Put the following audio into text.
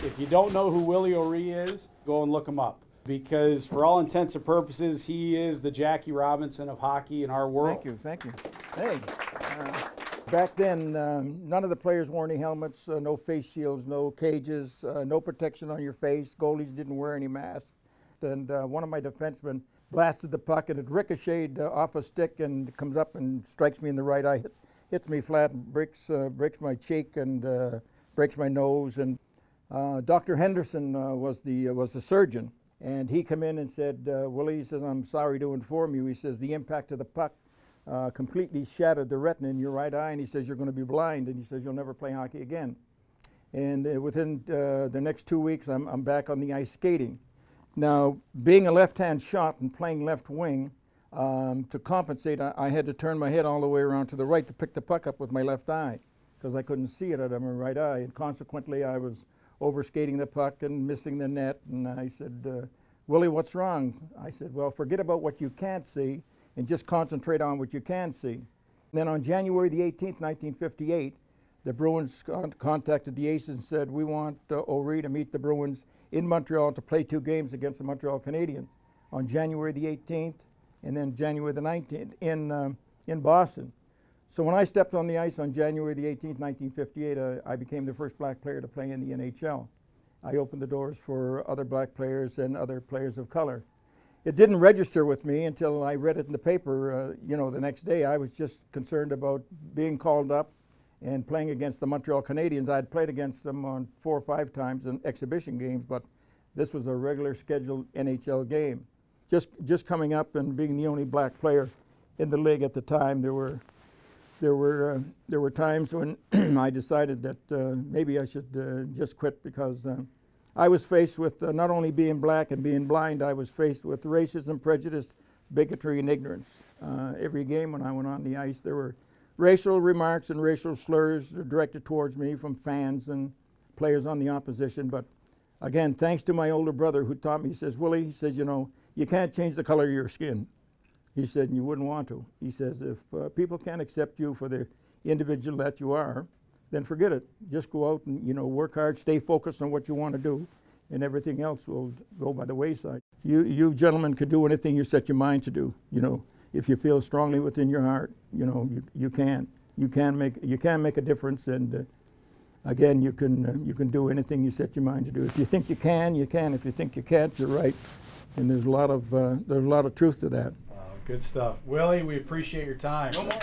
If you don't know who Willie O'Ree is, go and look him up. Because for all intents and purposes, he is the Jackie Robinson of hockey in our world. Thank you. Hey, back then, none of the players wore any helmets, no face shields, no cages, no protection on your face. Goalies didn't wear any masks. And one of my defensemen blasted the puck, and it ricocheted off a stick and comes up and strikes me in the right eye. Hits me flat and breaks my cheek and breaks my nose. And Dr. Henderson was the surgeon, and he come in and said, Willie, he says, I'm sorry to inform you. He says, the impact of the puck completely shattered the retina in your right eye, and he says, you're going to be blind, and he says, you'll never play hockey again. And within the next 2 weeks, I'm back on the ice skating. Now, being a left-hand shot and playing left wing, to compensate, I had to turn my head all the way around to the right to pick the puck up with my left eye, because I couldn't see it out of my right eye, and consequently I was overskating the puck and missing the net. And I said, Willie, what's wrong? I said, well, forget about what you can't see and just concentrate on what you can see. And then on January the 18th, 1958, the Bruins contacted the Aces and said, we want O'Ree to meet the Bruins in Montreal to play 2 games against the Montreal Canadiens on January the 18th and then January the 19th in Boston. So when I stepped on the ice on January the 18th, 1958, I became the first black player to play in the NHL. I opened the doors for other black players and other players of color. It didn't register with me until I read it in the paper, the next day. I was just concerned about being called up and playing against the Montreal Canadiens. I'd played against them on 4 or 5 times in exhibition games, but this was a regular scheduled NHL game. Just coming up and being the only black player in the league at the time, there were times when I decided that maybe I should just quit, because I was faced with not only being black and being blind, I was faced with racism, prejudice, bigotry, and ignorance. Every game when I went on the ice, there were racial remarks and racial slurs directed towards me from fans and players on the opposition. But again, thanks to my older brother who taught me, he says, Willie, he says, you can't change the color of your skin. He said, and you wouldn't want to. He says, if people can't accept you for the individual that you are, then forget it. Just go out and work hard, stay focused on what you want to do, and everything else will go by the wayside. You gentlemen can do anything you set your mind to do. If you feel strongly within your heart, you can make a difference. And again, you can do anything you set your mind to do. If you think you can, you can. If you think you can't, you're right. And there's a lot of truth to that. Good stuff. Willie, we appreciate your time. No more.